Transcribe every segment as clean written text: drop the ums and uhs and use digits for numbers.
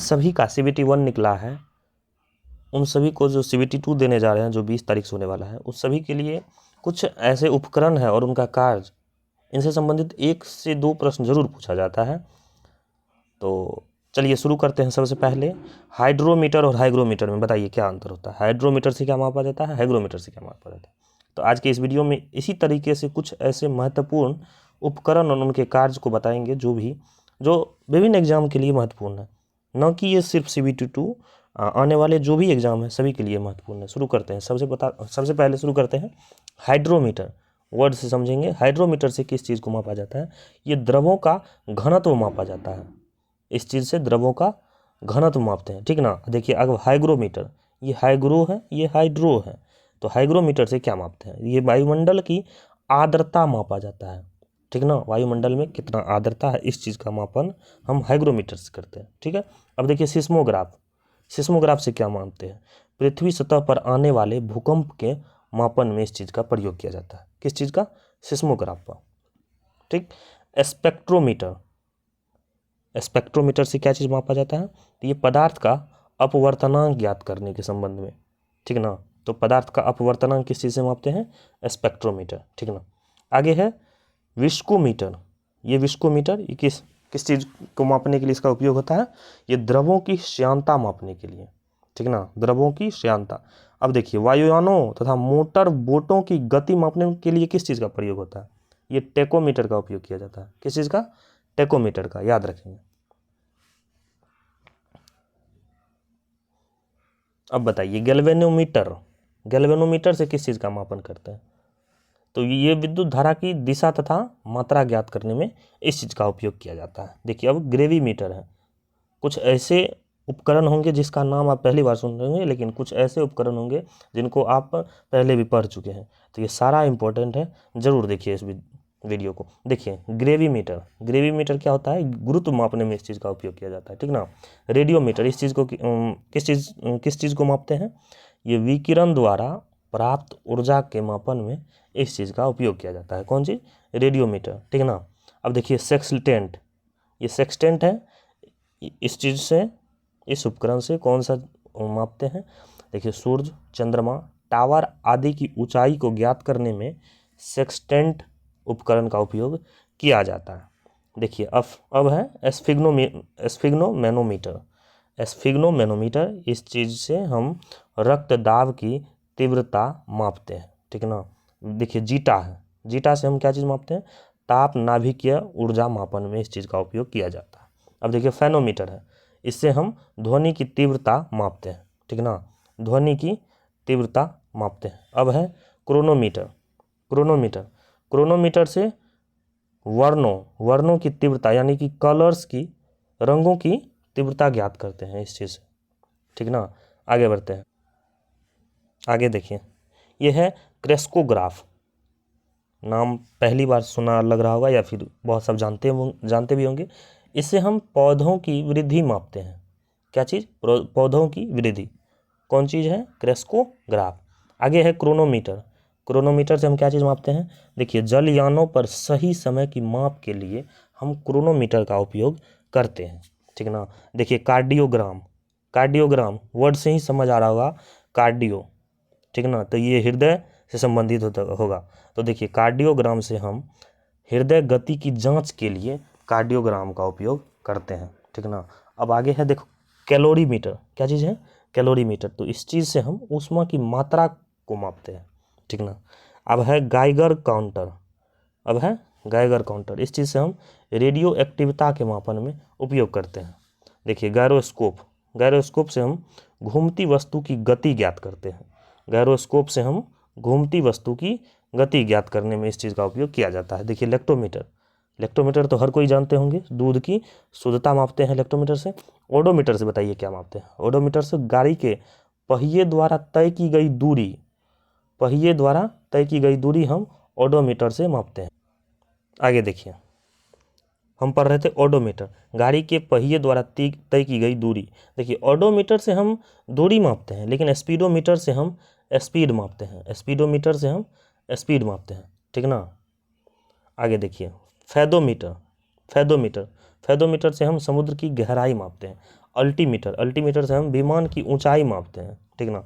सभी का CBT 1 निकला है, उन सभी को जो CBT 2 देने जा रहे हैं, जो 20 तारीख से होने वाला है, उस सभी के लिए कुछ ऐसे उपकरण है और उनका कार्य, इनसे संबंधित 1 से 2 प्रश्न जरूर पूछा जाता है। तो चलिए शुरू करते हैं। सबसे पहले हाइड्रोमीटर और हाइग्रोमीटर में बताइए क्या अंतर होता है। हाइड्रोमीटर से क्या मापा जाता है, हाइग्रोमीटर से क्या मापा जाता है। तो आज के इस वीडियो में इसी तरीके से कुछ ऐसे महत्वपूर्ण उपकरण और उनके कार्य को बताएंगे जो विभिन्न एग्जाम के लिए महत्वपूर्ण है, न कि ये सिर्फ CBT 2, आने वाले जो भी एग्जाम है सभी के लिए महत्वपूर्ण है। शुरू करते हैं। सबसे पहले शुरू करते हैं हाइड्रोमीटर। वर्ड से समझेंगे। हाइड्रोमीटर से किस चीज़ को मापा जाता है, ये द्रवों का घनत्व मापा जाता है। इस चीज़ से द्रवों का घनत्व मापते हैं, ठीक ना। देखिए अब हाइग्रोमीटर, ये हाइग्रो है, ये हाइड्रो है। तो हाइग्रोमीटर से क्या मापते हैं, ये वायुमंडल की आर्द्रता मापा जाता है, ठीक ना। वायुमंडल में कितना आर्द्रता है, इस चीज़ का मापन हम हाइग्रोमीटर से करते हैं, ठीक है। अब देखिए सिस्मोग्राफ। सिस्मोग्राफ से क्या मापते हैं, पृथ्वी सतह पर आने वाले भूकंप के मापन में इस चीज़ का प्रयोग किया जाता है। किस चीज़ का, सिस्मोग्राफ का, ठीक। स्पेक्ट्रोमीटर। स्पेक्ट्रोमीटर से क्या चीज़ मापा जाता है, तो ये पदार्थ का अपवर्तनांक ज्ञात करने के संबंध में, ठीक ना। तो पदार्थ का अपवर्तनांक किस चीज़ से मापते हैं, स्पेक्ट्रोमीटर, ठीक ना। आगे है विस्कोमीटर। ये विस्कोमीटर ये किस चीज़ को मापने के लिए इसका उपयोग होता है, ये द्रवों की श्यानता मापने के लिए, ठीक ना, द्रवों की श्यानता। अब देखिए वायुयानों तथा मोटर बोटों की गति मापने के लिए किस चीज़ का प्रयोग होता है, ये टेकोमीटर का उपयोग किया जाता है। किस चीज़ का, टेकोमीटर का, याद रखेंगे। अब बताइए गैल्वेनोमीटर। गैल्वेनोमीटर से किस चीज़ का मापन करते हैं, तो ये विद्युत धारा की दिशा तथा मात्रा ज्ञात करने में इस चीज़ का उपयोग किया जाता है। देखिए अब ग्रेविमीटर है। कुछ ऐसे उपकरण होंगे जिसका नाम आप पहली बार सुन रहे होंगे, लेकिन कुछ ऐसे उपकरण होंगे जिनको आप पहले भी पढ़ चुके हैं। तो ये सारा इंपॉर्टेंट है, जरूर देखिए इस वीडियो को। देखिए ग्रेविमीटर। ग्रेविमीटर क्या होता है, गुरुत्व मापने में इस चीज़ का उपयोग किया जाता है, ठीक ना। रेडियोमीटर इस चीज़ को किस चीज़ को मापते हैं, ये विकिरण द्वारा प्राप्त ऊर्जा के मापन में इस चीज़ का उपयोग किया जाता है। कौन चीज़, रेडियोमीटर, ठीक ना। अब देखिए सेक्सटेंट। ये सेक्सटेंट है, इस चीज़ से, इस उपकरण से कौन सा मापते हैं, देखिए सूरज, चंद्रमा, टावर आदि की ऊंचाई को ज्ञात करने में सेक्सटेंट उपकरण का उपयोग किया जाता है। देखिए अब है स्फिग्नोमैनोमीटर। स्फिग्नोमैनोमीटर, इस चीज़ से हम रक्तदाब की तीव्रता मापते हैं, ठीक ना। देखिए जीटा है। जीटा से हम क्या चीज़ मापते हैं, ताप नाभिकीय ऊर्जा मापन में इस चीज़ का उपयोग किया जाता है। अब देखिए फेनोमीटर है, इससे हम ध्वनि की तीव्रता मापते हैं, ठीक ना, ध्वनि की तीव्रता मापते हैं। अब है क्रोनोमीटर। क्रोनोमीटर, क्रोनोमीटर से वर्णों की तीव्रता यानी कि कलर्स की, रंगों की तीव्रता ज्ञात करते हैं इस चीज़ से, ठीक ना। आगे बढ़ते हैं। आगे देखिए ये है क्रेस्कोग्राफ। नाम पहली बार सुना लग रहा होगा, या फिर बहुत सब जानते भी होंगे। इससे हम पौधों की वृद्धि मापते हैं। क्या चीज़, पौधों की वृद्धि। कौन चीज़ है, क्रेस्कोग्राफ। आगे है क्रोनोमीटर। क्रोनोमीटर से हम क्या चीज़ मापते हैं, देखिए जलयानों पर सही समय की माप के लिए हम क्रोनोमीटर का उपयोग करते हैं, ठीक ना। देखिए कार्डियोग्राम। कार्डियोग्राम वर्ड से ही समझ आ रहा होगा, कार्डियो, ठीक ना, तो ये हृदय से संबंधित होगा। तो देखिए कार्डियोग्राम से हम हृदय गति की जांच के लिए कार्डियोग्राम का उपयोग करते हैं, ठीक ना। अब आगे है देखो कैलोरीमीटर। क्या चीज़ है, कैलोरीमीटर। तो इस चीज़ से हम ऊष्मा की मात्रा को मापते हैं, ठीक ना। अब है गाइगर काउंटर। अब है गाइगर काउंटर, इस चीज़ से हम रेडियो एक्टिविता के मापन में उपयोग करते हैं। देखिए गायरोस्कोप। गायरोस्कोप से हम घूमती वस्तु की गति ज्ञात करते हैं। गायरोस्कोप से हम घूमती वस्तु की गति ज्ञात करने में इस चीज़ का उपयोग किया जाता है। देखिए लेक्टोमीटर। लेक्टोमीटर तो हर कोई जानते होंगे, दूध की शुद्धता मापते हैं लेक्टोमीटर से। ओडोमीटर से बताइए क्या मापते हैं। ओडोमीटर से गाड़ी के पहिए द्वारा तय की गई दूरी, पहिए द्वारा तय की गई दूरी हम ओडोमीटर से मापते हैं। आगे देखिए हम पढ़ रहे थे ओडोमीटर, गाड़ी के पहिए द्वारा तय की गई दूरी। देखिए ओडोमीटर से हम दूरी मापते हैं, लेकिन स्पीडोमीटर से हम स्पीड मापते हैं। स्पीडोमीटर से हम स्पीड मापते हैं, ठीक ना। आगे देखिए फैदोमीटर। फैदोमीटर, फेदोमीटर से हम समुद्र की गहराई मापते हैं। अल्टीमीटर से हम विमान की ऊंचाई मापते हैं, ठीक ना।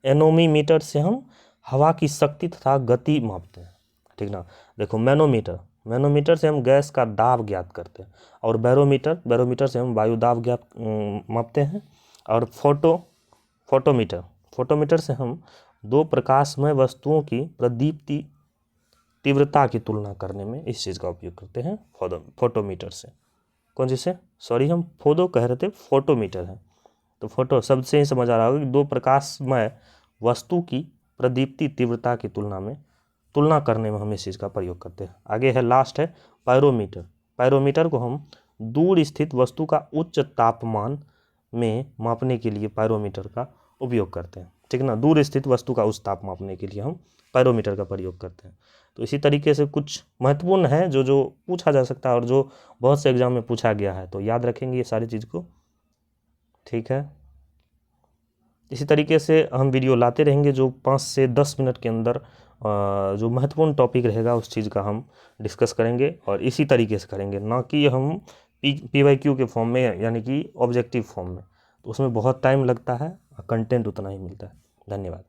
एनोमीमीटर से हम हवा की शक्ति तथा गति मापते हैं, ठीक ना। देखो मैनोमीटर से हम गैस का दाब ज्ञात करते हैं। और बैरोमीटर से हम वायु दाब मापते हैं। और फोटोमीटर से हम दो प्रकाशमय वस्तुओं की प्रदीप्ति तीव्रता की तुलना करने में इस चीज़ का उपयोग करते हैं, फोटोमीटर से। कौन चीज़ से, सॉरी हम फोटो कह रहे थे, फोटोमीटर है। तो फोटो शब्द से ही समझ आ रहा होगा कि दो प्रकाशमय वस्तु की प्रदीप्ति तीव्रता की तुलना करने में हम इस चीज़ का प्रयोग करते हैं। आगे है, लास्ट है पायरोमीटर को हम दूर स्थित वस्तु का उच्च तापमान में मापने के लिए पायरोमीटर का उपयोग करते हैं, ठीक ना। दूर स्थित वस्तु का उच्च ताप मापने के लिए हम पायरोमीटर का प्रयोग करते हैं। तो इसी तरीके से कुछ महत्वपूर्ण है जो पूछा जा सकता है और जो बहुत से एग्जाम में पूछा गया है, तो याद रखेंगे ये सारी चीज़ को, ठीक है। इसी तरीके से हम वीडियो लाते रहेंगे जो 5 से 10 मिनट के अंदर जो महत्वपूर्ण टॉपिक रहेगा उस चीज़ का हम डिस्कस करेंगे, और इसी तरीके से करेंगे, ना कि हम PYQ के फॉर्म में, यानी कि ऑब्जेक्टिव फॉर्म में। तो उसमें बहुत टाइम लगता है, कंटेंट उतना ही मिलता है। धन्यवाद।